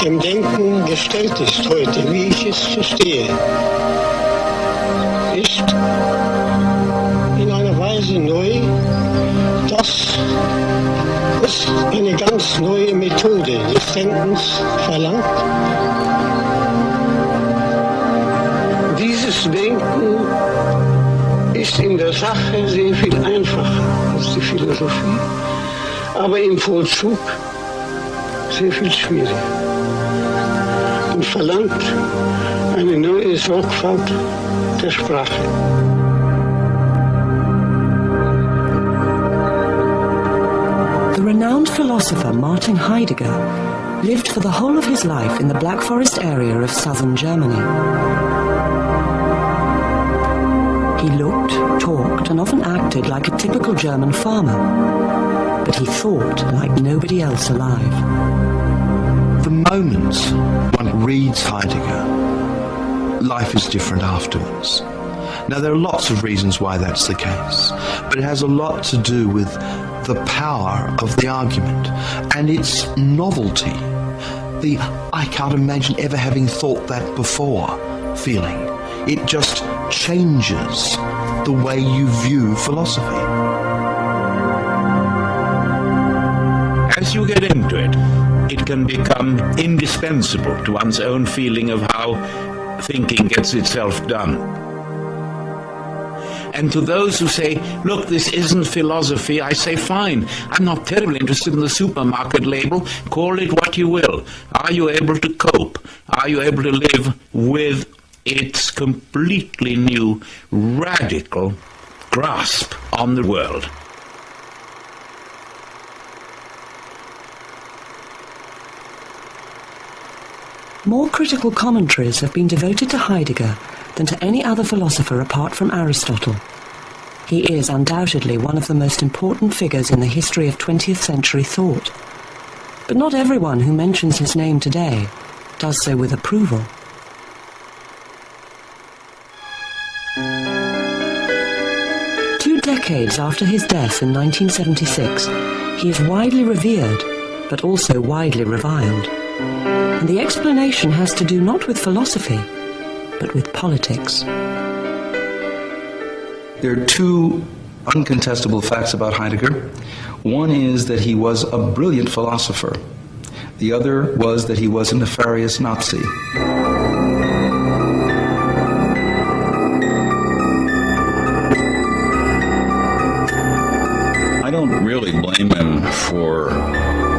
dem Denken gestellt ist heute, wie ich es verstehe, ist in einer Weise neu, dass es eine ganz neue Methode des Denkens verlangt. Dieses Denken ist in der Sache sehr viel einfacher als die Philosophie, aber im Vollzug sehr viel schwieriger und verlangt eine neue Sorgfalt der Sprache. The renowned philosopher Martin Heidegger lived for the whole of his life in the Black Forest area of southern Germany. He looked, talked, and often acted like a typical German farmer, but he thought like nobody else alive. The moment one reads Heidegger, life is different afterwards. Now, there are lots of reasons why that's the case, but it has a lot to do with the power of the argument and its novelty. The "I can't imagine ever having thought that before" feeling. It just changes the way you view philosophy. As you get into it, it can become indispensable to one's own feeling of how thinking gets itself done. And to those who say, look, this isn't philosophy, I say, fine, I'm not terribly interested in the supermarket label, call it what you will. Are you able to cope? Are you able to live with its completely new, radical grasp on the world? More critical commentaries have been devoted to Heidegger than to any other philosopher apart from Aristotle. He is undoubtedly one of the most important figures in the history of 20th century thought. But not everyone who mentions his name today does so with approval. Two decades after his death in 1976, he is widely revered, but also widely reviled. And the explanation has to do not with philosophy, but with politics. There are two uncontestable facts about Heidegger. One is that he was a brilliant philosopher. The other was that he was a nefarious Nazi. I don't really blame him for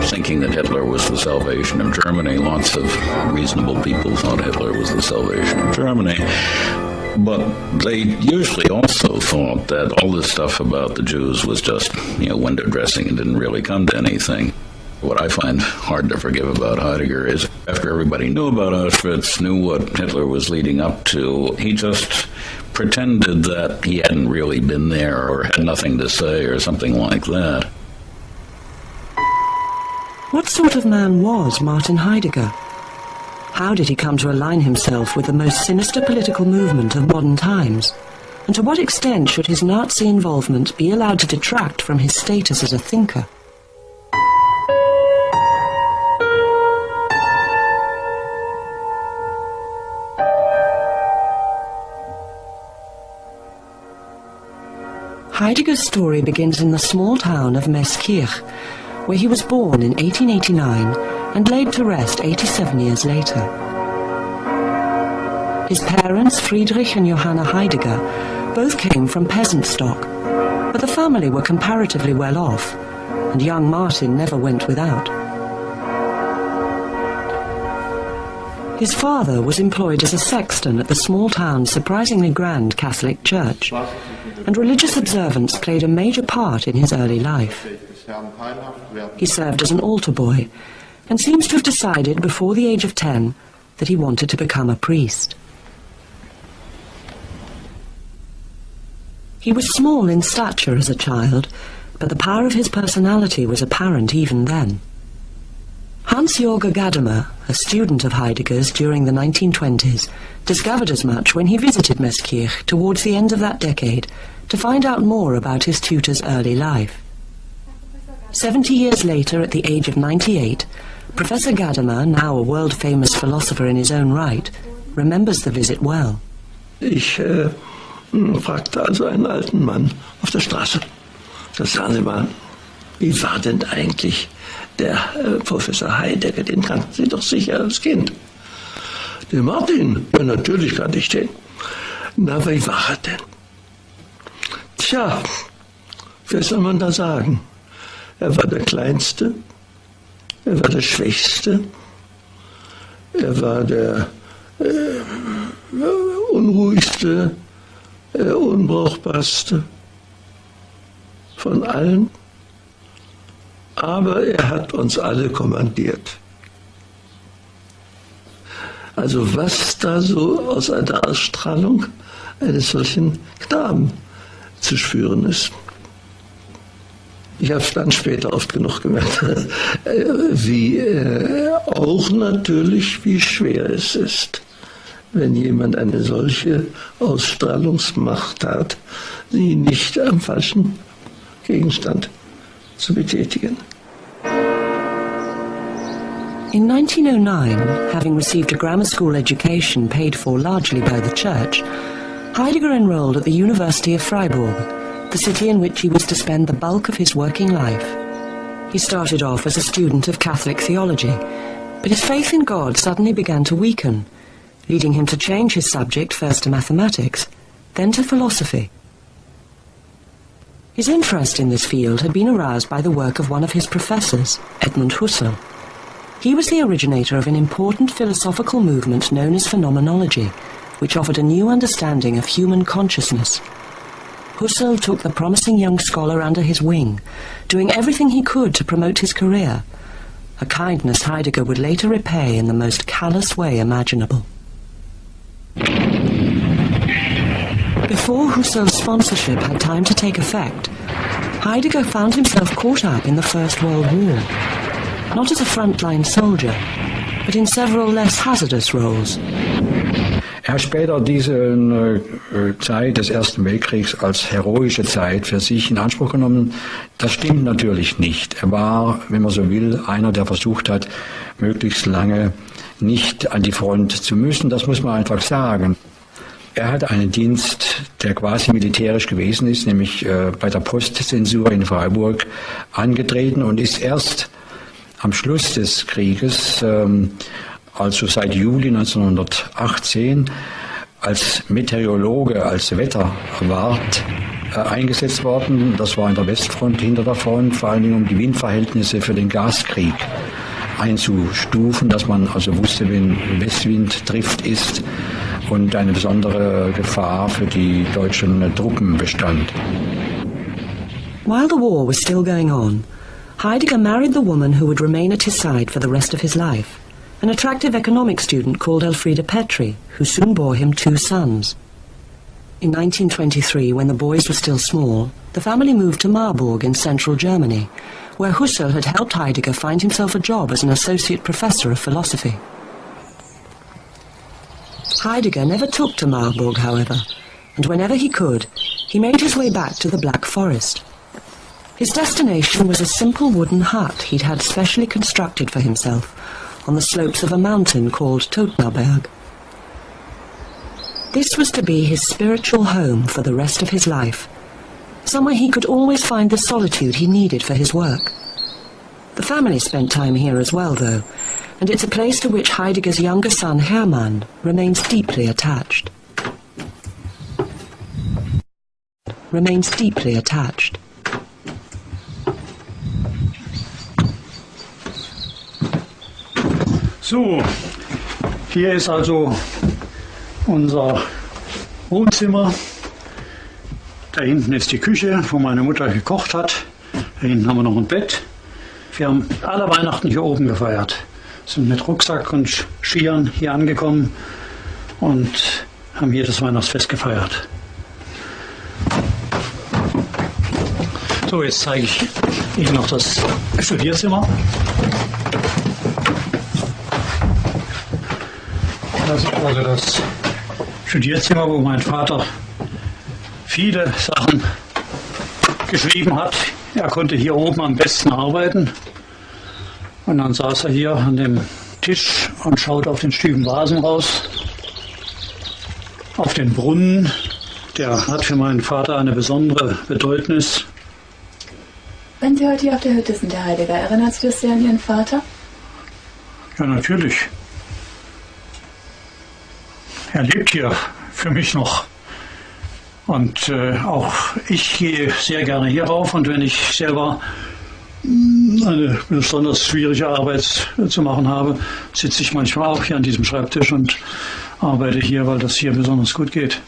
thinking that Hitler was the salvation of Germany. Lots of reasonable people thought Hitler was the salvation of Germany. But they usually also thought that all this stuff about the Jews was just, window dressing and didn't really come to anything. What I find hard to forgive about Heidegger is after everybody knew about Auschwitz, knew what Hitler was leading up to, he just pretended that he hadn't really been there or had nothing to say or something like that. What sort of man was Martin Heidegger? How did he come to align himself with the most sinister political movement of modern times? And to what extent should his Nazi involvement be allowed to detract from his status as a thinker? Heidegger's story begins in the small town of Meßkirch, where he was born in 1889 and laid to rest 87 years later. His parents, Friedrich and Johanna Heidegger, both came from peasant stock, but the family were comparatively well off, and young Martin never went without. His father was employed as a sexton at the small town's surprisingly grand Catholic church, and religious observance played a major part in his early life. He served as an altar boy, and seems to have decided before the age of 10 that he wanted to become a priest. He was small in stature as a child, but the power of his personality was apparent even then. Hans-Jorge Gadamer, a student of Heidegger's during the 1920s, discovered as much when he visited Meßkirch towards the end of that decade to find out more about his tutor's early life. 70 years later, at the age of 98, Professor Gadamer, now a world-famous philosopher in his own right, remembers the visit well. Ich fragte also einen alten Mann auf der Straße, das sagen Sie mal, wie war denn eigentlich der Professor Heidegger? Den kannten Sie doch sicher als Kind. Den Martin? Ja, natürlich kannte ich den. Na, wie war er denn? Tja, was soll man da sagen? Er war der Kleinste, er war der Schwächste, er war der unruhigste, unbrauchbarste von allen. Aber er hat uns alle kommandiert. Also was da so aus einer Ausstrahlung eines solchen Knaben zu spüren ist. Ich habe es dann später oft genug gemerkt, wie auch natürlich, wie schwer es ist, wenn jemand eine solche Ausstrahlungsmacht hat, sie nicht am falschen Gegenstand zu betätigen. In 1909, having received a grammar school education paid for largely by the church, Heidegger enrolled at the University of Freiburg, the city in which he was to spend the bulk of his working life. He started off as a student of Catholic theology, but his faith in God suddenly began to weaken, leading him to change his subject first to mathematics, then to philosophy. His interest in this field had been aroused by the work of one of his professors, Edmund Husserl. He was the originator of an important philosophical movement known as phenomenology, which offered a new understanding of human consciousness. Husserl took the promising young scholar under his wing, doing everything he could to promote his career, a kindness Heidegger would later repay in the most callous way imaginable. Before Husserl's sponsorship had time to take effect, Heidegger found himself caught up in the First World War, not as a frontline soldier, but in several less hazardous roles. Er hat später diese Zeit des Ersten Weltkriegs als heroische Zeit für sich in Anspruch genommen. Das stimmt natürlich nicht. Er war, wenn man so will, einer, der versucht hat, möglichst lange nicht an die Front zu müssen. Das muss man einfach sagen. Er hat einen Dienst, der quasi militärisch gewesen ist, nämlich bei der Postzensur in Freiburg angetreten und ist erst am Schluss des Krieges, also seit Juli 1918, als Meteorologe, als Wetterwart eingesetzt worden. Das war in der Westfront, hinter der Front, vor allen Dingen um die Windverhältnisse für den Gaskrieg einzustufen, dass man also wusste, wenn Westwind trifft ist und eine besondere Gefahr für die deutschen Truppen bestand. While the war was still going on, Heidegger married the woman who would remain at his side for the rest of his life, an attractive economic student called Elfriede Petri, who soon bore him 2 sons. In 1923, when the boys were still small, the family moved to Marburg in central Germany, where Husserl had helped Heidegger find himself a job as an associate professor of philosophy. Heidegger never took to Marburg, however, and whenever he could, he made his way back to the Black Forest. His destination was a simple wooden hut he'd had specially constructed for himself on the slopes of a mountain called Totnaberg. This was to be his spiritual home for the rest of his life, somewhere he could always find the solitude he needed for his work. The family spent time here as well, though, and it's a place to which Heidegger's younger son Hermann remains deeply attached. So, hier ist also unser Wohnzimmer. Da hinten ist die Küche, wo meine Mutter gekocht hat. Da hinten haben wir noch ein Bett. Wir haben alle Weihnachten hier oben gefeiert. Sind mit Rucksack und Skiern hier angekommen und haben hier das Weihnachtsfest gefeiert. So, jetzt zeige ich Ihnen noch das Studierzimmer. Das ist also das Studierzimmer, wo mein Vater viele Sachen geschrieben hat. Er konnte hier oben am besten arbeiten. Und dann saß er hier an dem Tisch und schaut auf den trüben Vasen raus, auf den Brunnen. Der hat für meinen Vater eine besondere Bedeutnis. Wenn Sie heute hier auf der Hütte sind, Herr Heidegger, erinnert Sie das sehr an Ihren Vater? Ja, natürlich. Er lebt hier für mich noch. Und auch ich gehe sehr gerne hier rauf. Und wenn ich selber eine besonders schwierige Arbeit zu machen habe, sitze ich manchmal auch hier an diesem Schreibtisch und arbeite hier, weil das hier besonders gut geht.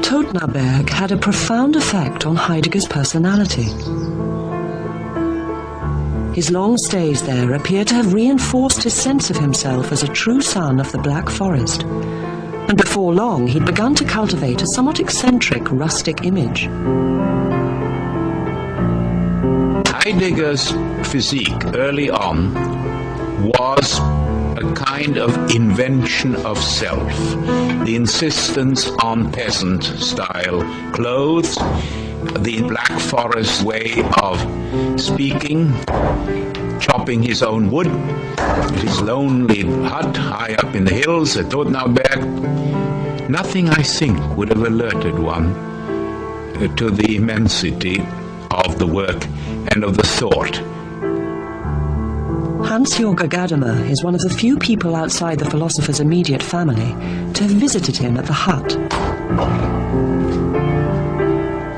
Todtnaberg had a profound effect on Heidegger's personality. His long stays there appear to have reinforced his sense of himself as a true son of the Black Forest, and before long he'd begun to cultivate a somewhat eccentric, rustic image. Heidegger's physique early on was a kind of invention of self, the insistence on peasant-style clothes, the Black Forest way of speaking, chopping his own wood, his lonely hut high up in the hills at Todtnaberg. Nothing, I think, would have alerted one to the immensity of the work and of the thought. Hans-Jorge Gadamer is one of the few people outside the philosopher's immediate family to have visited him at the hut.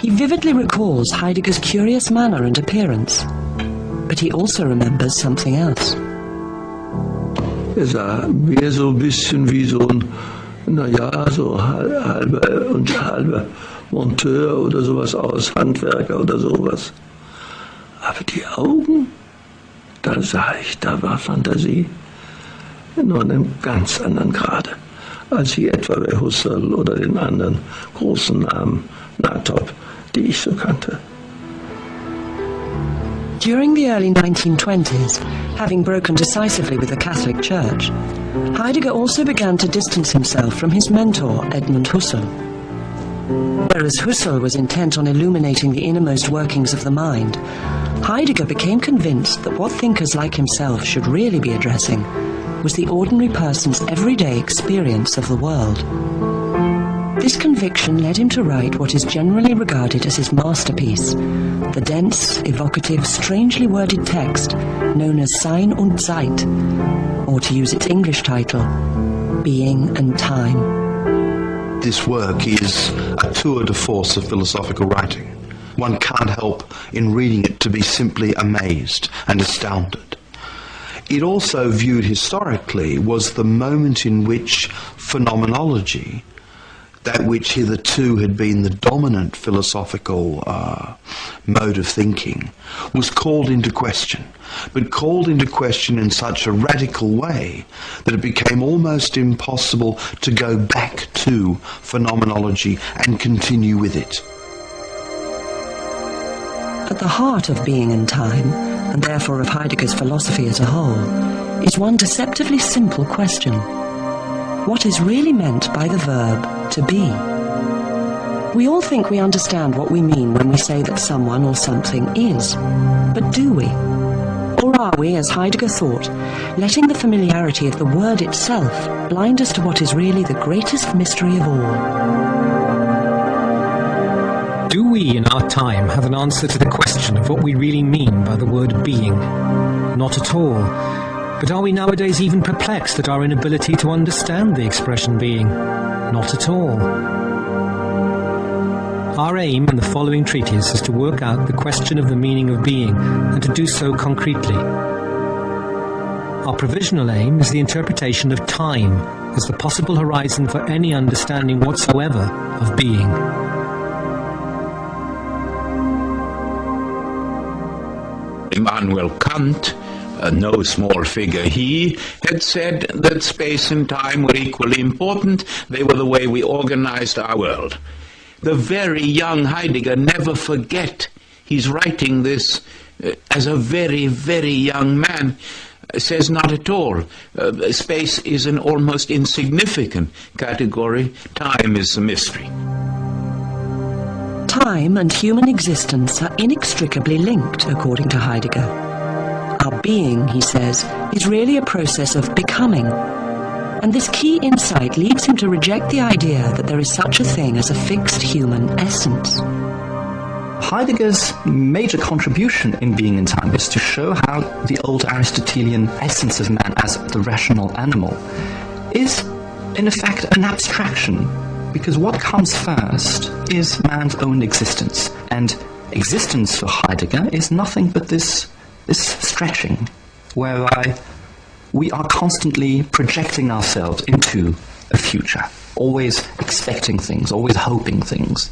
He vividly recalls Heidegger's curious manner and appearance, but he also remembers something else. Sah mehr so ein bisschen wie so ein, naja, so halber Monteur oder sowas aus, Handwerker oder sowas. Aber die Augen, da sah ich, da war Fantasie. Nur in einem ganz anderen Grade, als ich etwa bei Husserl oder den anderen großen Namen, Natop, die ich so kannte. During the early 1920s, having broken decisively with the Catholic Church, Heidegger also began to distance himself from his mentor, Edmund Husserl. Whereas Husserl was intent on illuminating the innermost workings of the mind, Heidegger became convinced that what thinkers like himself should really be addressing was the ordinary person's everyday experience of the world. This conviction led him to write what is generally regarded as his masterpiece, the dense, evocative, strangely worded text known as Sein und Zeit, or to use its English title, Being and Time. This work is a tour de force of philosophical writing. One can't help in reading it to be simply amazed and astounded. It also, viewed historically, was the moment in which phenomenology, that which hitherto had been the dominant philosophical mode of thinking, was called into question, but called into question in such a radical way that it became almost impossible to go back to phenomenology and continue with it. At the heart of Being and Time, and therefore of Heidegger's philosophy as a whole, is one deceptively simple question. What is really meant by the verb to be? We all think we understand what we mean when we say that someone or something is. But do we? Or are we, as Heidegger thought, letting the familiarity of the word itself blind us to what is really the greatest mystery of all? Do we, in our time, have an answer to the question of what we really mean by the word being? Not at all. But are we nowadays even perplexed at our inability to understand the expression being? Not at all. Our aim in the following treatise is to work out the question of the meaning of being, and to do so concretely. Our provisional aim is the interpretation of time as the possible horizon for any understanding whatsoever of being. Immanuel Kant, no small figure, he had said that space and time were equally important. They were the way we organized our world. The very young Heidegger, never forget, he's writing this as a very, very young man, says not at all. Space is an almost insignificant category. Time is a mystery. Time and human existence are inextricably linked, according to Heidegger. Our being, he says, is really a process of becoming. And this key insight leads him to reject the idea that there is such a thing as a fixed human essence. Heidegger's major contribution in Being and Time is to show how the old Aristotelian essence of man as the rational animal is, in effect, an abstraction, because what comes first is man's own existence, and existence for Heidegger is nothing but this stretching, whereby we are constantly projecting ourselves into a future, always expecting things, always hoping things.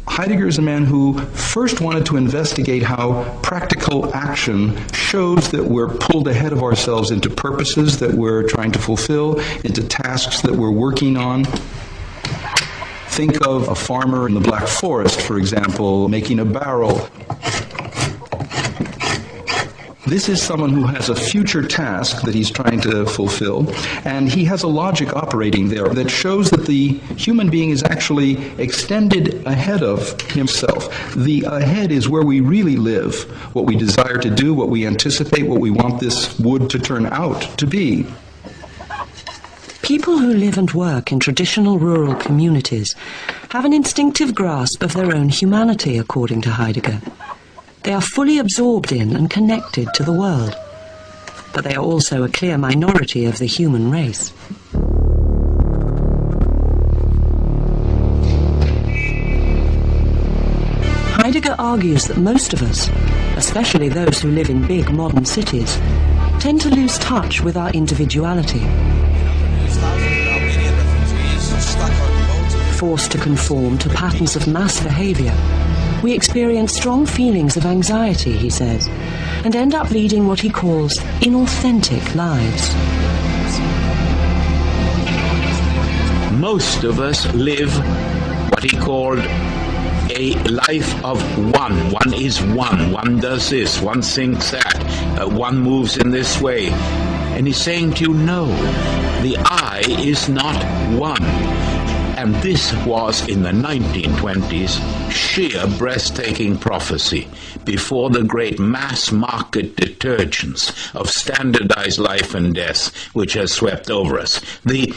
Heidegger is a man who first wanted to investigate how practical action shows that we're pulled ahead of ourselves into purposes that we're trying to fulfill, into tasks that we're working on. Think of a farmer in the Black Forest, for example, making a barrel. This is someone who has a future task that he's trying to fulfill, and he has a logic operating there that shows that the human being is actually extended ahead of himself. The ahead is where we really live, what we desire to do, what we anticipate, what we want this wood to turn out to be. People who live and work in traditional rural communities have an instinctive grasp of their own humanity, according to Heidegger. They are fully absorbed in and connected to the world, but they are also a clear minority of the human race. Heidegger argues that most of us, especially those who live in big modern cities, tend to lose touch with our individuality. Forced to conform to patterns of mass behavior, we experience strong feelings of anxiety, he says, and end up leading what he calls inauthentic lives. Most of us live what he called a life of one. One is one. One does this. One thinks that. One moves in this way. And he's saying to you, no, the I is not one. And this was, in the 1920s, sheer breathtaking prophecy before the great mass market detergence of standardized life and death which has swept over us. The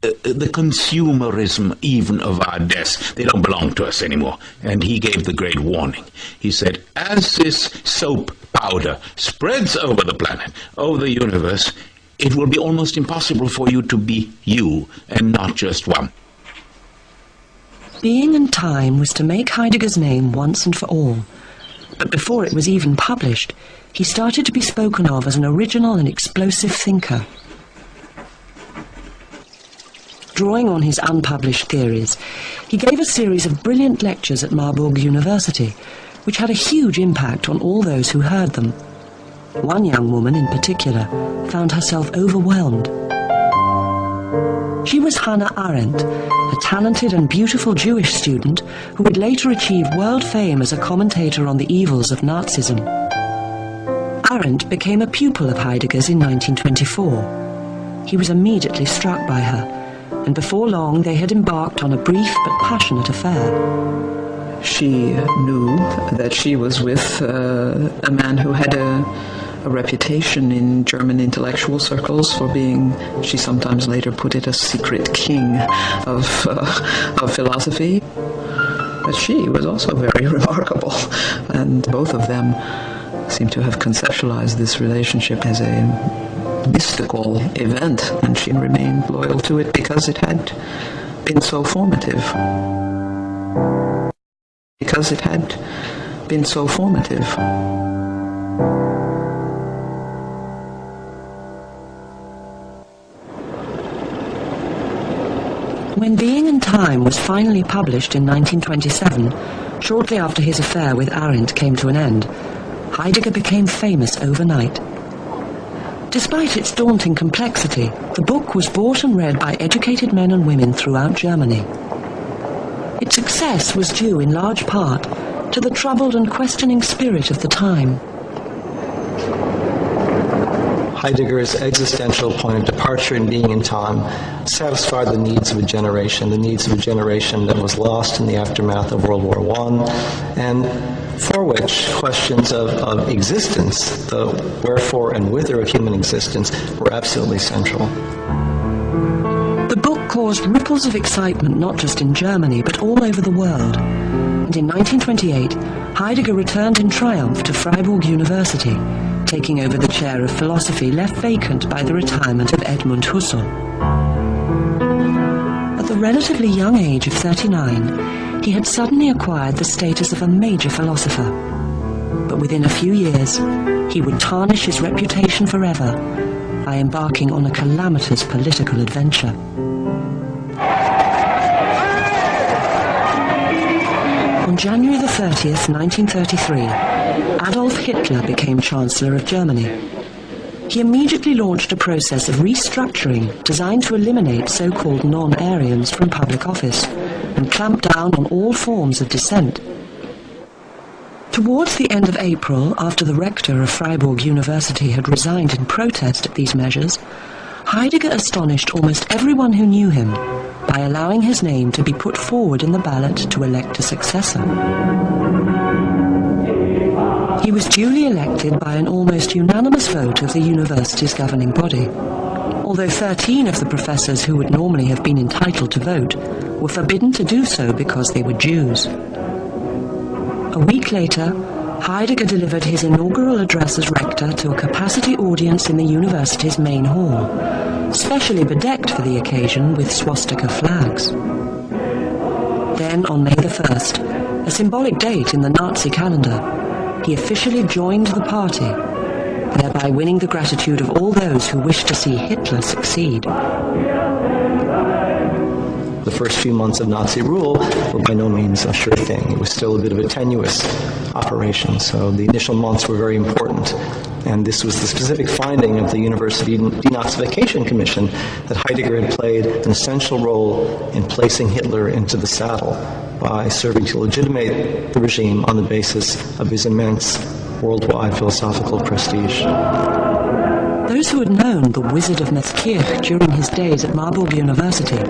consumerism even of our deaths, they don't belong to us anymore. And he gave the great warning. He said, as this soap powder spreads over the planet, over the universe, it will be almost impossible for you to be you and not just one. Being and Time was to make Heidegger's name once and for all. But before it was even published, he started to be spoken of as an original and explosive thinker. Drawing on his unpublished theories, he gave a series of brilliant lectures at Marburg University, which had a huge impact on all those who heard them. One young woman in particular found herself overwhelmed. She was Hannah Arendt, a talented and beautiful Jewish student who would later achieve world fame as a commentator on the evils of Nazism. Arendt became a pupil of Heidegger's in 1924. He was immediately struck by her, and before long they had embarked on a brief but passionate affair. She knew that she was with a man who had a reputation in German intellectual circles for being, she sometimes later put it, a secret king of philosophy. But she was also very remarkable, and both of them seem to have conceptualized this relationship as a mystical event, and she remained loyal to it because it had been so formative. Because it had been so formative. When Being and Time was finally published in 1927, shortly after his affair with Arendt came to an end, Heidegger became famous overnight. Despite its daunting complexity, the book was bought and read by educated men and women throughout Germany. Its success was due in large part to the troubled and questioning spirit of the time. Heidegger's existential point of departure in being in time satisfied the needs of a generation that was lost in the aftermath of World War I, and for which questions of existence, the wherefore and whither of human existence, were absolutely central. The book caused ripples of excitement not just in Germany, but all over the world. And in 1928, Heidegger returned in triumph to Freiburg University, taking over the chair of philosophy left vacant by the retirement of Edmund Husserl. At the relatively young age of 39, he had suddenly acquired the status of a major philosopher. But within a few years, he would tarnish his reputation forever by embarking on a calamitous political adventure. On January the 30th, 1933, Adolf Hitler became Chancellor of Germany. He immediately launched a process of restructuring designed to eliminate so-called non-Aryans from public office and clamp down on all forms of dissent. Towards the end of April, after the rector of Freiburg University had resigned in protest at these measures, Heidegger astonished almost everyone who knew him by allowing his name to be put forward in the ballot to elect a successor. He was duly elected by an almost unanimous vote of the university's governing body, although 13 of the professors who would normally have been entitled to vote were forbidden to do so because they were Jews. A week later, Heidegger delivered his inaugural address as rector to a capacity audience in the university's main hall, specially bedecked for the occasion with swastika flags. Then, on May the 1st, a symbolic date in the Nazi calendar, he officially joined the party, thereby winning the gratitude of all those who wished to see Hitler succeed. The first few months of Nazi rule were by no means a sure thing. It was still a bit of a tenuous operation, so the initial months were very important. And this was the specific finding of the University Denazification Commission, that Heidegger had played an essential role in placing Hitler into the saddle by serving to legitimate the regime on the basis of his immense worldwide philosophical prestige. Those who had known the Wizard of Meskirch during his days at Marburg University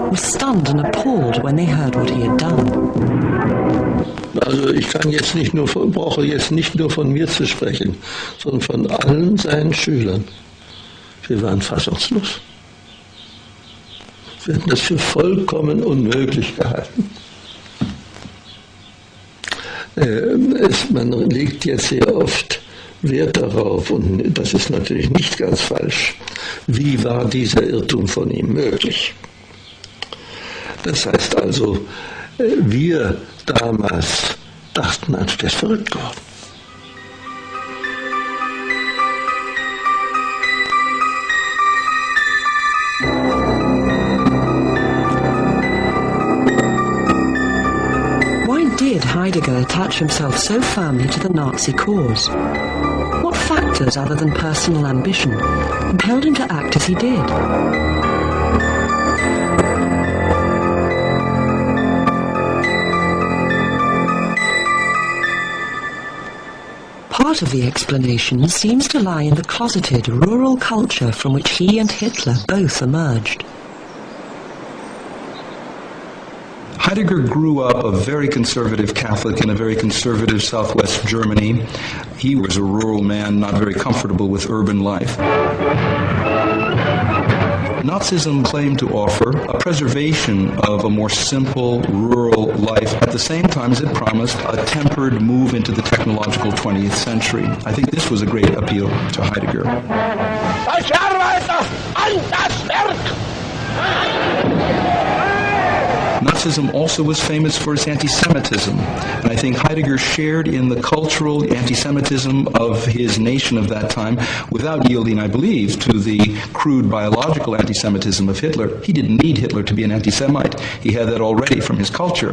were stunned and appalled when they heard what he had done. Also ich brauche jetzt nicht nur von mir zu sprechen, sondern von allen seinen Schülern. Wir waren fassungslos. Wir hatten das für vollkommen unmöglich gehalten. Man legt jetzt sehr oft Wert darauf, und das ist natürlich nicht ganz falsch, wie war dieser Irrtum von ihm möglich. Das heißt also, wir damals dachten, der ist verrückt geworden. Why did Heidegger attach himself so firmly to the Nazi cause? What factors other than personal ambition compelled him to act as he did? Part of the explanation seems to lie in the closeted rural culture from which he and Hitler both emerged. Heidegger grew up a very conservative Catholic in a very conservative southwest Germany. He was a rural man, not very comfortable with urban life. Nazism claimed to offer a preservation of a more simple rural life at the same time as it promised a tempered move into the technological 20th century. I think this was a great appeal to Heidegger. Nazism also was famous for its anti-Semitism, and I think Heidegger shared in the cultural anti-Semitism of his nation of that time without yielding, I believe, to the crude biological anti-Semitism of Hitler. He didn't need Hitler to be an anti-Semite. He had that already from his culture.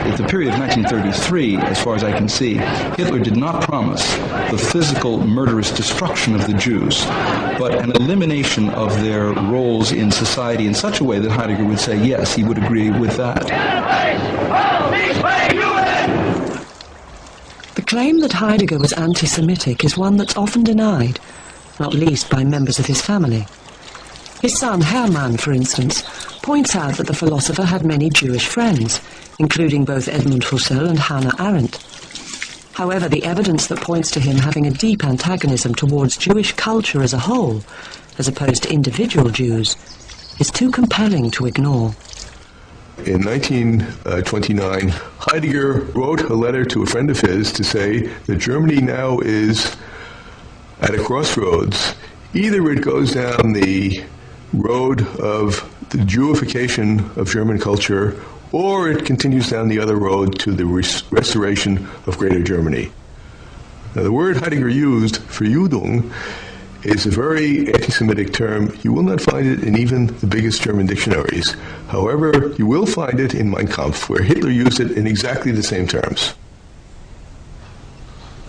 At the period of 1933, as far as I can see, Hitler did not promise the physical murderous destruction of the Jews, but an elimination of their roles in society in such a way that Heidegger would say, yes, he would agree with that. The claim that Heidegger was anti-Semitic is one that's often denied, not least by members of his family. His son Hermann, for instance, points out that the philosopher had many Jewish friends, including both Edmund Husserl and Hannah Arendt. However, the evidence that points to him having a deep antagonism towards Jewish culture as a whole, as opposed to individual Jews, is too compelling to ignore. In 1929, Heidegger wrote a letter to a friend of his to say that Germany now is at a crossroads. Either it goes down the road of the Jewification of German culture, or it continues down the other road to the restoration of Greater Germany. Now, the word Heidegger used for Judung is a very anti-Semitic term. You will not find it in even the biggest German dictionaries. However, you will find it in Mein Kampf, where Hitler used it in exactly the same terms.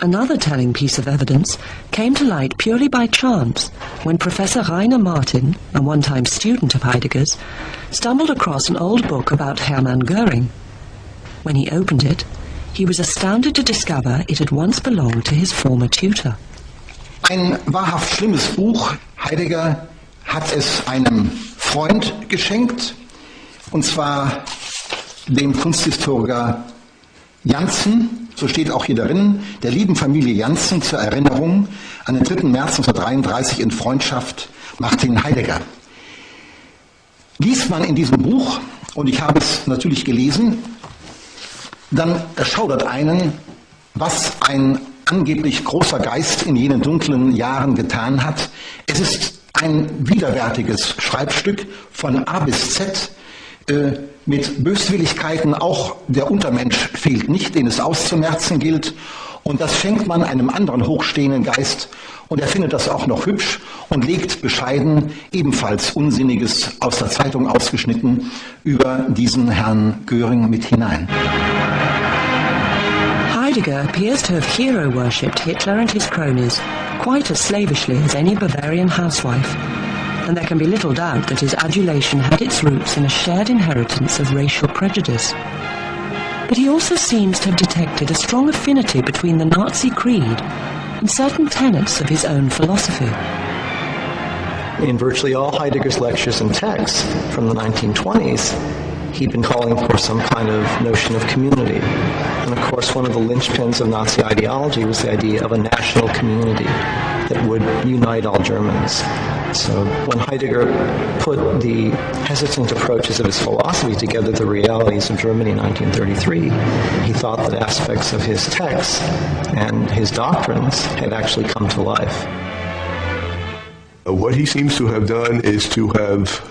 Another telling piece of evidence came to light purely by chance when Professor Rainer Martin, a one-time student of Heidegger's, stumbled across an old book about Hermann Göring. When he opened it, he was astounded to discover it had once belonged to his former tutor. Ein wahrhaft schlimmes Buch. Heidegger hat es einem Freund geschenkt, und zwar dem Kunsthistoriker Janssen. So steht auch hier darin, der lieben Familie Janssen zur Erinnerung an den 3. März 1933 in Freundschaft Martin Heidegger. Liest man in diesem Buch, und ich habe es natürlich gelesen, dann erschaudert einen, was ein angeblich großer Geist in jenen dunklen Jahren getan hat. Es ist ein widerwärtiges Schreibstück von A bis Z, mit Böswilligkeiten. Auch der Untermensch fehlt nicht, den es auszumerzen gilt. Und das schenkt man einem anderen hochstehenden Geist. Und er findet das auch noch hübsch und legt bescheiden ebenfalls Unsinniges aus der Zeitung ausgeschnitten über diesen Herrn Göring mit hinein. Heidegger appears to have hero-worshipped Hitler and his cronies quite as slavishly as any Bavarian housewife. And there can be little doubt that his adulation had its roots in a shared inheritance of racial prejudice. But he also seems to have detected a strong affinity between the Nazi creed and certain tenets of his own philosophy. In virtually all Heidegger's lectures and texts from the 1920s, he'd been calling for some kind of notion of community. And of course, one of the linchpins of Nazi ideology was the idea of a national community that would unite all Germans. So when Heidegger put the hesitant approaches of his philosophy together with the realities of Germany in 1933, he thought that aspects of his texts and his doctrines had actually come to life. What he seems to have done is to have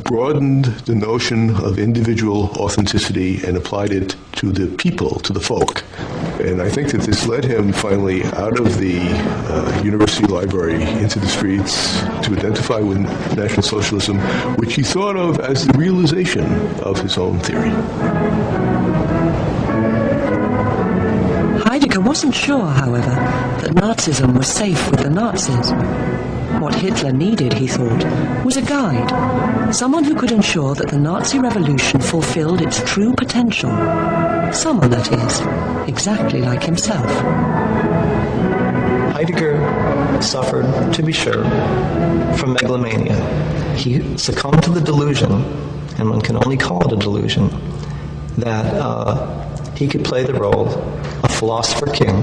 broadened the notion of individual authenticity and applied it to the people, to the folk. And I think that this led him finally out of the university library into the streets to identify with National Socialism, which he thought of as the realization of his own theory. Heidegger wasn't sure, however, that Nazism was safe with the Nazis. What Hitler needed, he thought, was a guide, someone who could ensure that the Nazi revolution fulfilled its true potential. Someone, that is, exactly like himself. Heidegger suffered, to be sure, from megalomania. He succumbed to the delusion, and one can only call it a delusion, that he could play the role of philosopher king,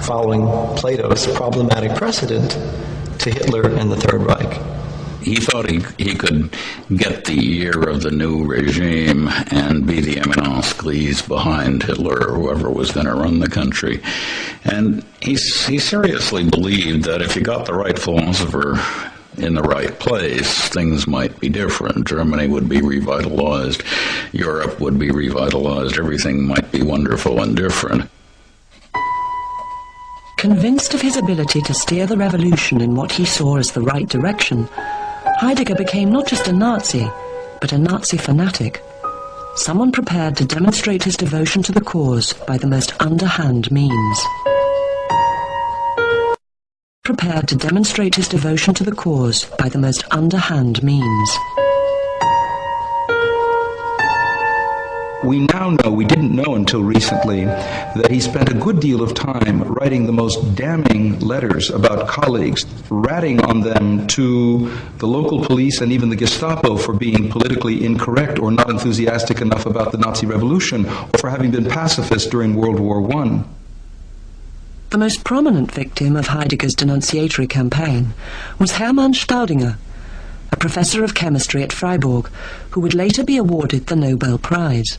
following Plato's problematic precedent to Hitler and the Third Reich. He thought he could get the ear of the new regime and be the eminence grise behind Hitler or whoever was going to run the country. And he seriously believed that if you got the right philosopher in the right place, things might be different. Germany would be revitalized, Europe would be revitalized, everything might be wonderful and different. Convinced of his ability to steer the revolution in what he saw as the right direction, Heidegger became not just a Nazi, but a Nazi fanatic, someone prepared to demonstrate his devotion to the cause by the most underhand means. Prepared to demonstrate his devotion to the cause by the most underhand means. We now know, we didn't know until recently, that he spent a good deal of time writing the most damning letters about colleagues, ratting on them to the local police and even the Gestapo for being politically incorrect or not enthusiastic enough about the Nazi revolution, or for having been pacifists during World War I. The most prominent victim of Heidegger's denunciatory campaign was Hermann Staudinger, a professor of chemistry at Freiburg, who would later be awarded the Nobel Prize.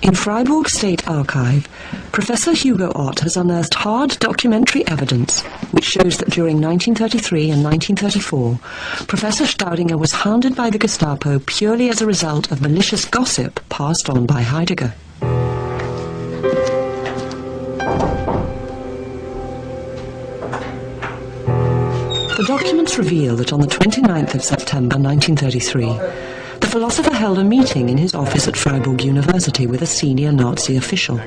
In Freiburg State Archive, Professor Hugo Ott has unearthed hard documentary evidence which shows that during 1933 and 1934, Professor Staudinger was hounded by the Gestapo purely as a result of malicious gossip passed on by Heidegger. The documents reveal that on the 29th of September 1933, the philosopher held a meeting in his office at Freiburg University with a senior Nazi official.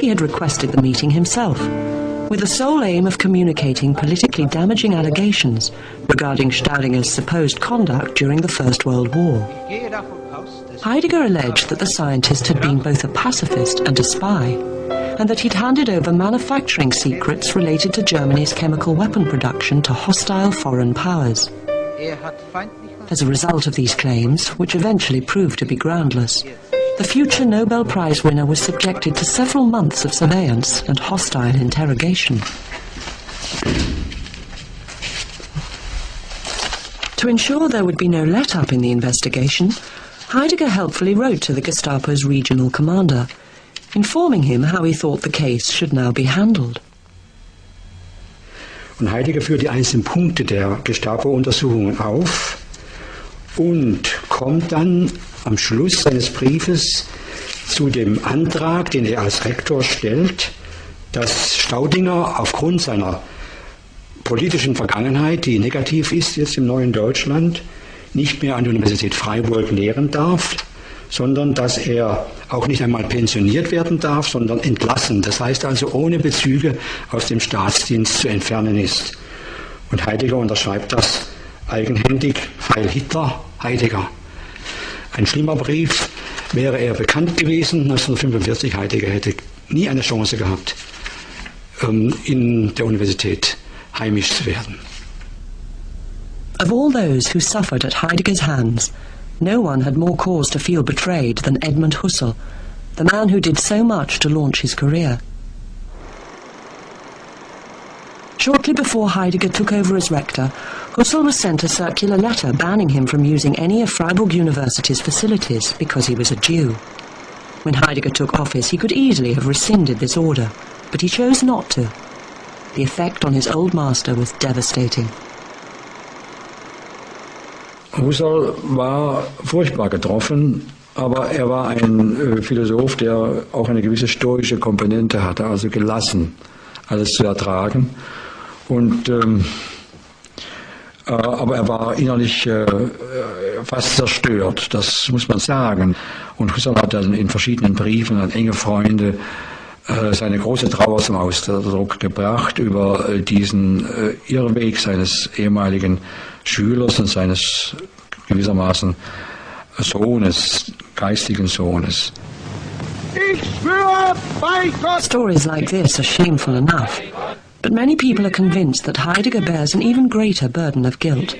He had requested the meeting himself, with the sole aim of communicating politically damaging allegations regarding Staudinger's supposed conduct during the First World War. Heidegger alleged that the scientist had been both a pacifist and a spy, and that he'd handed over manufacturing secrets related to Germany's chemical weapon production to hostile foreign powers. As a result of these claims, which eventually proved to be groundless, the future Nobel Prize winner was subjected to several months of surveillance and hostile interrogation. To ensure there would be no let-up in the investigation, Heidegger helpfully wrote to the Gestapo's regional commander, informing him how he thought the case should now be handled. Und Heidegger führt die einzelnen Punkte der Gestapo-Untersuchungen auf und kommt dann am Schluss seines Briefes zu dem Antrag, den er als Rektor stellt, dass Staudinger aufgrund seiner politischen Vergangenheit, die negativ ist jetzt im neuen Deutschland, nicht mehr an der Universität Freiburg lehren darf, sondern dass er auch nicht einmal pensioniert werden darf, sondern entlassen. Das heißt also ohne Bezüge aus dem Staatsdienst zu entfernen ist. Und Heidegger unterschreibt das eigenhändig, Heil Hitler, Heidegger. Ein schlimmer Brief. Wäre er bekannt gewesen, 1945, Heidegger hätte nie eine Chance gehabt, in der Universität heimisch zu werden. Of all those who suffered at Heidegger's hands, no one had more cause to feel betrayed than Edmund Husserl, the man who did so much to launch his career. Shortly before Heidegger took over as rector, Husserl was sent a circular letter banning him from using any of Freiburg University's facilities because he was a Jew. When Heidegger took office, he could easily have rescinded this order, but he chose not to. The effect on his old master was devastating. Husserl war furchtbar getroffen, aber er war ein Philosoph, der auch eine gewisse stoische Komponente hatte, also gelassen, alles zu ertragen. Und, aber er war innerlich fast zerstört, das muss man sagen. Und Husserl hat dann in verschiedenen Briefen an enge Freunde seine große Trauer zum Ausdruck gebracht über diesen Irrweg seines ehemaligen Schülers und seines gewissermaßen Sohnes, geistigen Sohnes. Stories like this are shameful enough, but many people are convinced that Heidegger bears an even greater burden of guilt.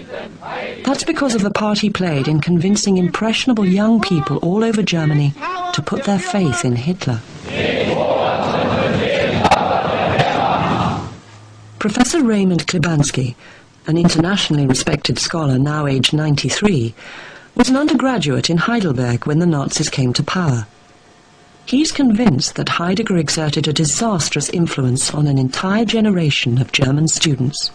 That's because of the part he played in convincing impressionable young people all over Germany to put their faith in Hitler. Professor Raymond Klibanski, an internationally respected scholar now aged 93, was an undergraduate in Heidelberg when the Nazis came to power. He's convinced that Heidegger exerted a disastrous influence on an entire generation of German students.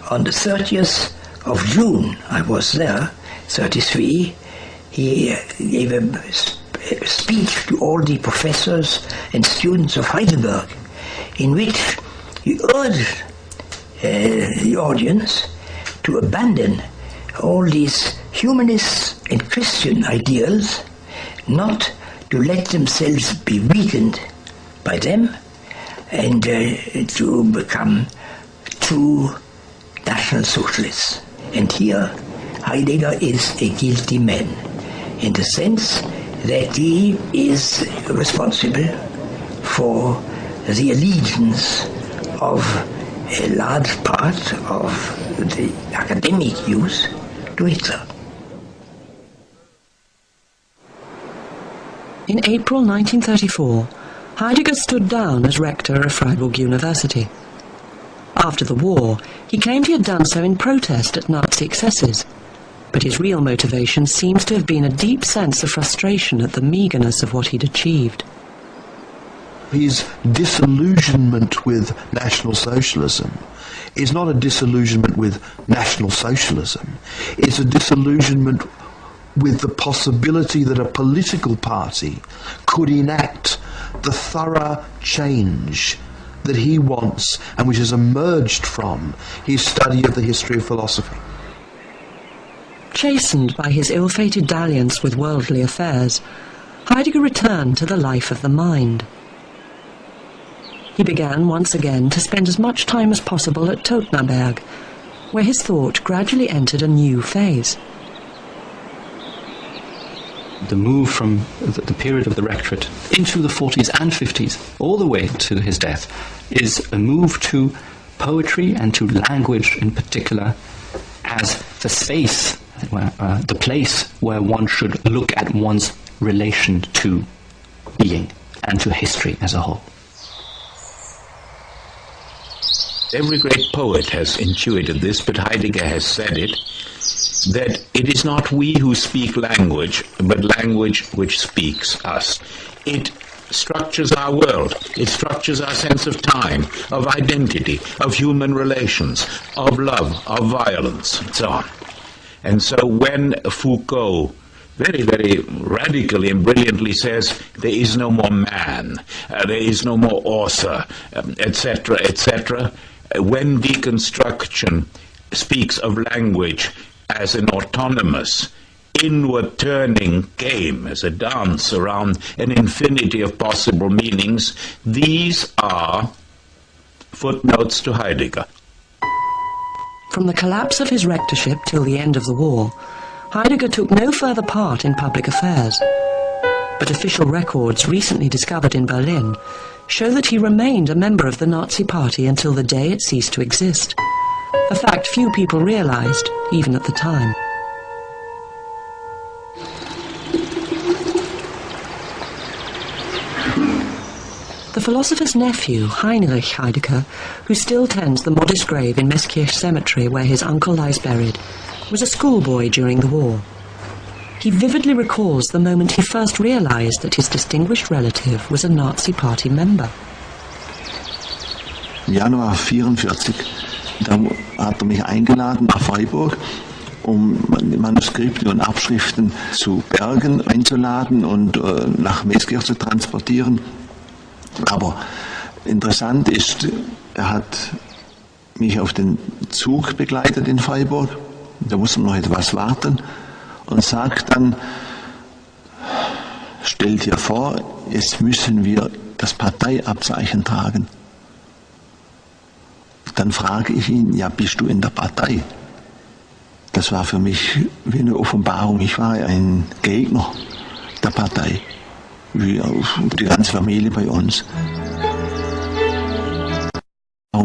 On the 30th of June, I was there, 33, he gave a speech to all the professors and students of Heidelberg, in which he urged the audience to abandon all these humanist and Christian ideals, not to let themselves be weakened by them, and to become true National Socialists. And here Heidegger is a guilty man. in the sense that he is responsible for the allegiance of a large part of the academic youth to Hitler. In April 1934, Heidegger stood down as rector of Freiburg University. After the war, he claimed he had done so in protest at Nazi excesses, but his real motivation seems to have been a deep sense of frustration at the meagreness of what he'd achieved. His disillusionment with National Socialism is not a disillusionment with National Socialism. It's a disillusionment with the possibility that a political party could enact the thorough change that he wants and which has emerged from his study of the history of philosophy. Chastened by his ill-fated dalliance with worldly affairs, Heidegger returned to the life of the mind. He began once again to spend as much time as possible at Totnaberg, where his thought gradually entered a new phase. The move from the period of the rectorate into the 40s and 50s, all the way to his death, is a move to poetry and to language in particular as the space, the place where one should look at one's relation to being and to history as a whole. Every great poet has intuited this, but Heidegger has said it, that it is not we who speak language, but language which speaks us. It structures our world. It structures our sense of time, of identity, of human relations, of love, of violence, and so on. And so when Foucault very, very radically and brilliantly says there is no more man, there is no more author, etc., etc., when deconstruction speaks of language as an autonomous, inward-turning game, as a dance around an infinity of possible meanings, these are footnotes to Heidegger. From the collapse of his rectorship till the end of the war, Heidegger took no further part in public affairs. But official records recently discovered in Berlin show that he remained a member of the Nazi Party until the day it ceased to exist, a fact few people realized, even at the time. The philosopher's nephew, Heinrich Heidegger, who still tends the modest grave in Meßkirch Cemetery where his uncle lies buried, was a schoolboy during the war. He vividly recalls the moment he first realized that his distinguished relative was a Nazi Party member. Januar 1944, da hat mich eingeladen nach Freiburg, Manuskripte und Abschriften zu bergen, einzuladen und nach Meßkirch zu transportieren. Aber interessant ist, hat mich auf den Zug begleitet in Freiburg, da musste noch etwas warten und sagt dann, stell dir vor, jetzt müssen wir das Parteiabzeichen tragen. Dann frage ich ihn, ja, bist du in der Partei? Das war für mich wie eine Offenbarung. Ich war ein Gegner der Partei, wie die ganze Familie bei uns.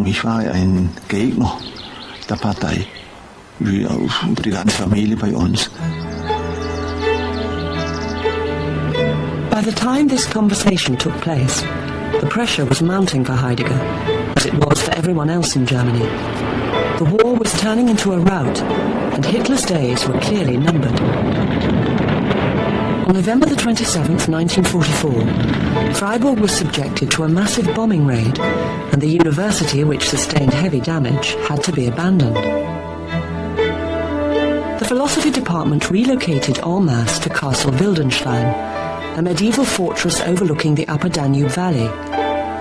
Ich war ein Gegner der Partei, wie die ganze Familie bei uns. By the time this conversation took place, the pressure was mounting for Heidegger, as it was for everyone else in Germany. The war was turning into a rout, and Hitler's days were clearly numbered. On November the 27th, 1944, Freiburg was subjected to a massive bombing raid, and the university, which sustained heavy damage, had to be abandoned. The philosophy department relocated en masse to Castle Wildenstein, a medieval fortress overlooking the upper Danube Valley,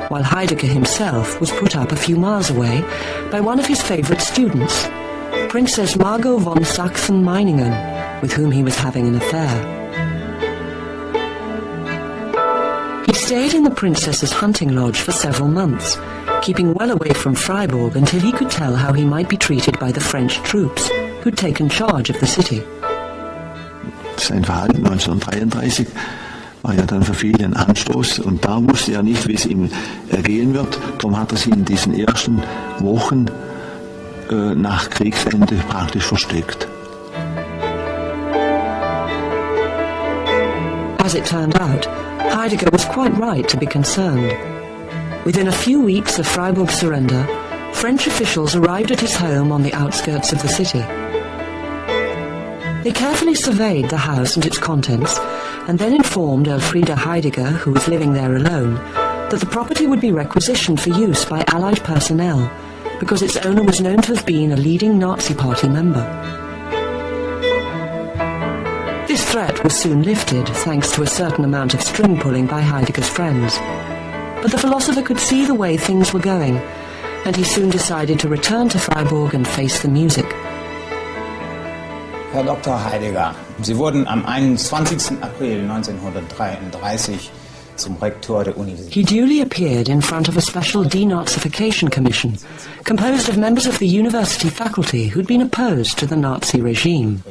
while Heidegger himself was put up a few miles away by one of his favourite students, Princess Margot von Sachsen-Meiningen, with whom he was having an affair. He stayed in the princess's hunting lodge for several months, keeping well away from Freiburg until he could tell how he might be treated by the French troops who'd taken charge of the city. Sein Verhalten 1933 war ja dann für viele ein Anstoß und da wusste er nicht, wie es ihm ergehen wird. Darum hat er sich in diesen ersten Wochen nach Kriegsende praktisch versteckt. As it turned out, Heidegger was quite right to be concerned. Within a few weeks of Freiburg's surrender, French officials arrived at his home on the outskirts of the city. They carefully surveyed the house and its contents, and then informed Elfriede Heidegger, who was living there alone, that the property would be requisitioned for use by Allied personnel, because its owner was known to have been a leading Nazi Party member. This threat was soon lifted, thanks to a certain amount of string-pulling by Heidegger's friends. But the philosopher could see the way things were going, and he soon decided to return to Freiburg and face the music. Herr Dr. Heidegger, Sie wurden am 21. April 1933 zum Rektor der Universität. He duly appeared in front of a special denazification commission, composed of members of the university faculty who'd been opposed to the Nazi regime.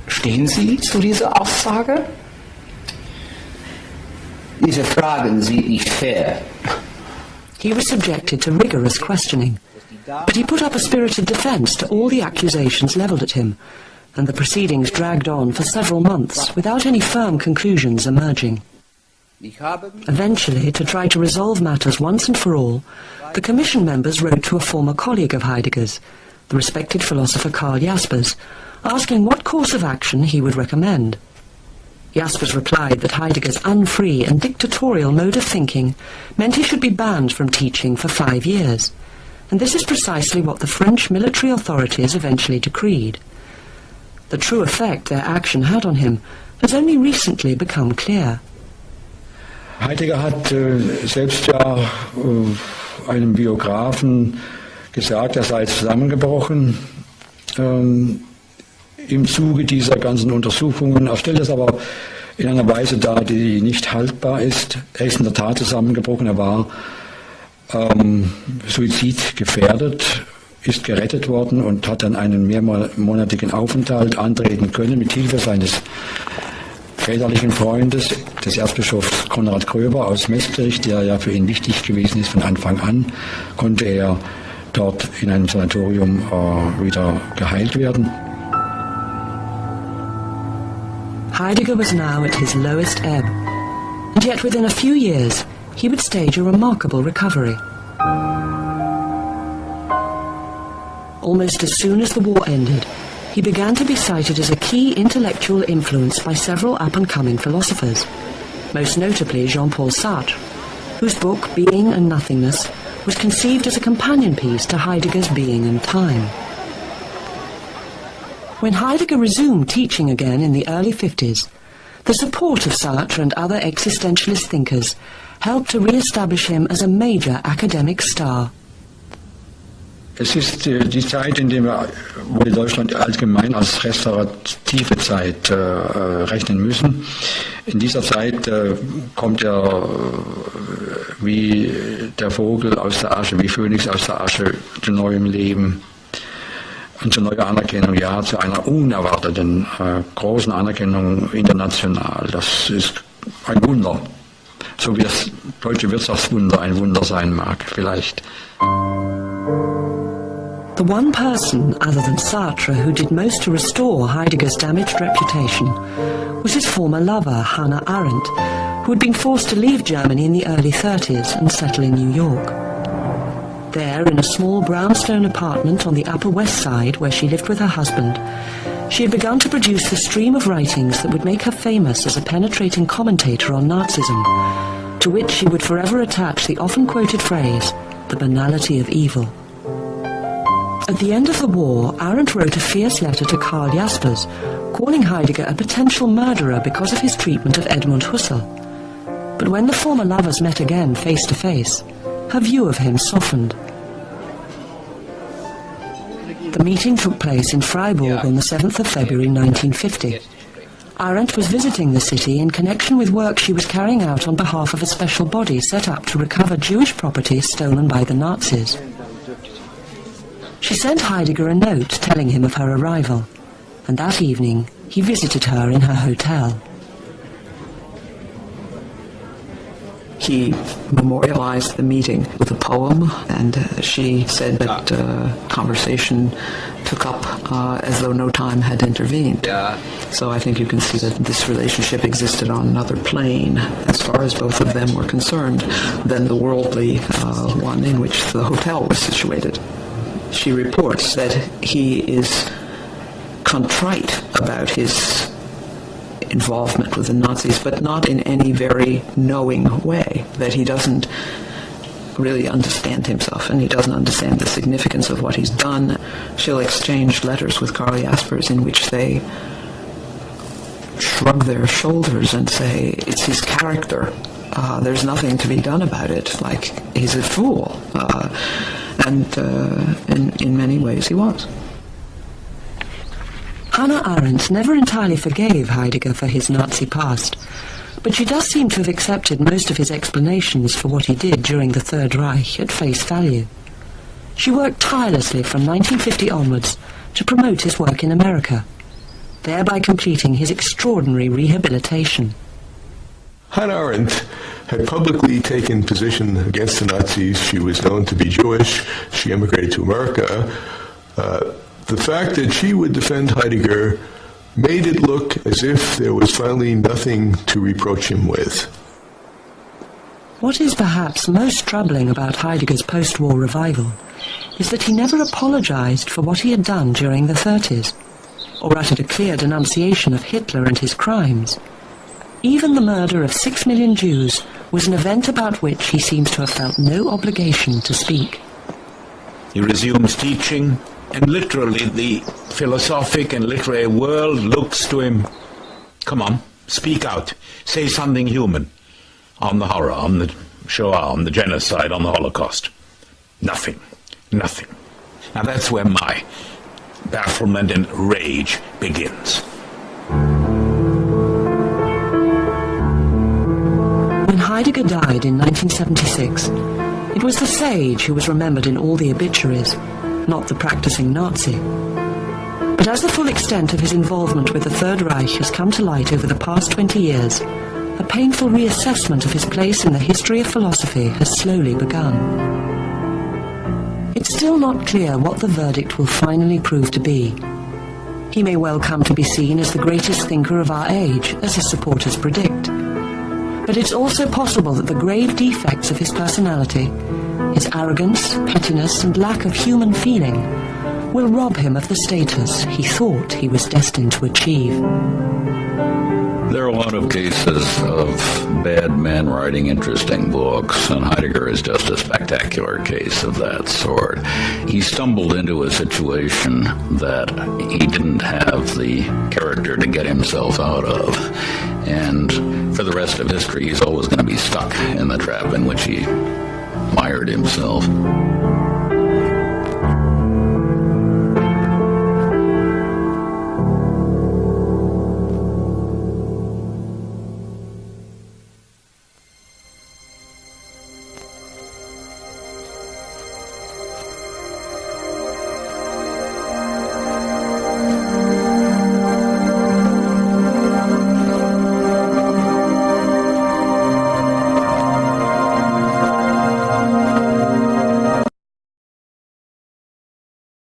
Stehen Sie zu dieser Aussage? Diese Fragen sind nicht fair. He was subjected to rigorous questioning, but he put up a spirited defense to all the accusations leveled at him, and the proceedings dragged on for several months without any firm conclusions emerging. Eventually, to try to resolve matters once and for all, the commission members wrote to a former colleague of Heidegger's, the respected philosopher Karl Jaspers, asking what course of action he would recommend. Jaspers replied that Heidegger's unfree and dictatorial mode of thinking meant he should be banned from teaching for 5 years, and this is precisely what the French military authorities eventually decreed. The true effect their action had on him has only recently become clear. Heidegger hat selbst ja einem Biografen gesagt, er sei zusammengebrochen im Zuge dieser ganzen Untersuchungen. Er stellt es aber in einer Weise dar, die nicht haltbar ist. Er ist in der Tat zusammengebrochen, er war suizidgefährdet, ist gerettet worden und hat dann einen mehrmonatigen Aufenthalt antreten können mit Hilfe seines väterlichen Freundes, des Erzbischofs Konrad Gröber aus Maestricht, der ja für ihn wichtig gewesen ist von Anfang an, konnte er dort in einem Sanatorium wieder geheilt werden. Heidegger was now at his lowest ebb, and yet within a few years he would stage a remarkable recovery. Almost as soon as the war ended, he began to be cited as a key intellectual influence by several up-and-coming philosophers, most notably Jean-Paul Sartre, whose book Being and Nothingness was conceived as a companion piece to Heidegger's Being and Time. When Heidegger resumed teaching again in the early 50s, the support of Sartre and other existentialist thinkers helped to re-establish him as a major academic star. Es ist die Zeit, in der wir Deutschland allgemein als restaurative Zeit rechnen müssen. In dieser Zeit kommt er wie der Vogel aus der Asche, wie Phönix aus der Asche zu neuem Leben und zu neuer Anerkennung, ja, zu einer unerwarteten großen Anerkennung international. Das ist ein Wunder, so wie das deutsche Wirtschaftswunder ein Wunder sein mag, vielleicht. The one person, other than Sartre, who did most to restore Heidegger's damaged reputation was his former lover, Hannah Arendt, who had been forced to leave Germany in the early 30s and settle in New York. There, in a small brownstone apartment on the Upper West Side where she lived with her husband, she had begun to produce the stream of writings that would make her famous as a penetrating commentator on Nazism, to which she would forever attach the often-quoted phrase, the banality of evil. At the end of the war, Arendt wrote a fierce letter to Karl Jaspers, calling Heidegger a potential murderer because of his treatment of Edmund Husserl. But when the former lovers met again face to face, her view of him softened. The meeting took place in Freiburg on the 7th of February 1950. Arendt was visiting the city in connection with work she was carrying out on behalf of a special body set up to recover Jewish property stolen by the Nazis. She sent Heidegger a note telling him of her arrival, and that evening He visited her in her hotel. He memorialized the meeting with a poem, and she said that conversation took up as though no time had intervened. So I think you can see that this relationship existed on another plane, as far as both of them were concerned, than the worldly one in which the hotel was situated. She reports that he is contrite about his involvement with the Nazis, but not in any very knowing way, that he doesn't really understand himself and he doesn't understand the significance of what he's done. She'll exchange letters with Karl Jaspers in which they shrug their shoulders and say, it's his character. There's nothing to be done about it. Like, he's a fool. And in many ways he was. Hannah Arendt never entirely forgave Heidegger for his Nazi past, but she does seem to have accepted most of his explanations for what he did during the Third Reich at face value. She worked tirelessly from 1950 onwards to promote his work in America, thereby completing his extraordinary rehabilitation. Hannah Arendt had publicly taken position against the Nazis. She was known to be Jewish. She emigrated to America. The fact that she would defend Heidegger made it look as if there was finally nothing to reproach him with. What is perhaps most troubling about Heidegger's post-war revival is that he never apologized for what he had done during the 30s, or uttered a clear denunciation of Hitler and his crimes. Even the murder of 6 million Jews was an event about which he seems to have felt no obligation to speak. He resumes teaching, and literally the philosophic and literary world looks to him. Come on, speak out. Say something human on the horror, on the Shoah, on the genocide, on the Holocaust. Nothing. Nothing. Now that's where my bafflement and rage begins. When Heidegger died in 1976, it was the sage who was remembered in all the obituaries, not the practicing Nazi. But as the full extent of his involvement with the Third Reich has come to light over the past 20 years, a painful reassessment of his place in the history of philosophy has slowly begun. It's still not clear what the verdict will finally prove to be. He may well come to be seen as the greatest thinker of our age, as his supporters predict. But it's also possible that the grave defects of his personality, his arrogance, pettiness, and lack of human feeling, will rob him of the status he thought he was destined to achieve. There are a lot of cases of bad men writing interesting books, and Heidegger is just a spectacular case of that sort. He stumbled into a situation that he didn't have the character to get himself out of, and for the rest of history he's always going to be stuck in the trap in which he mired himself.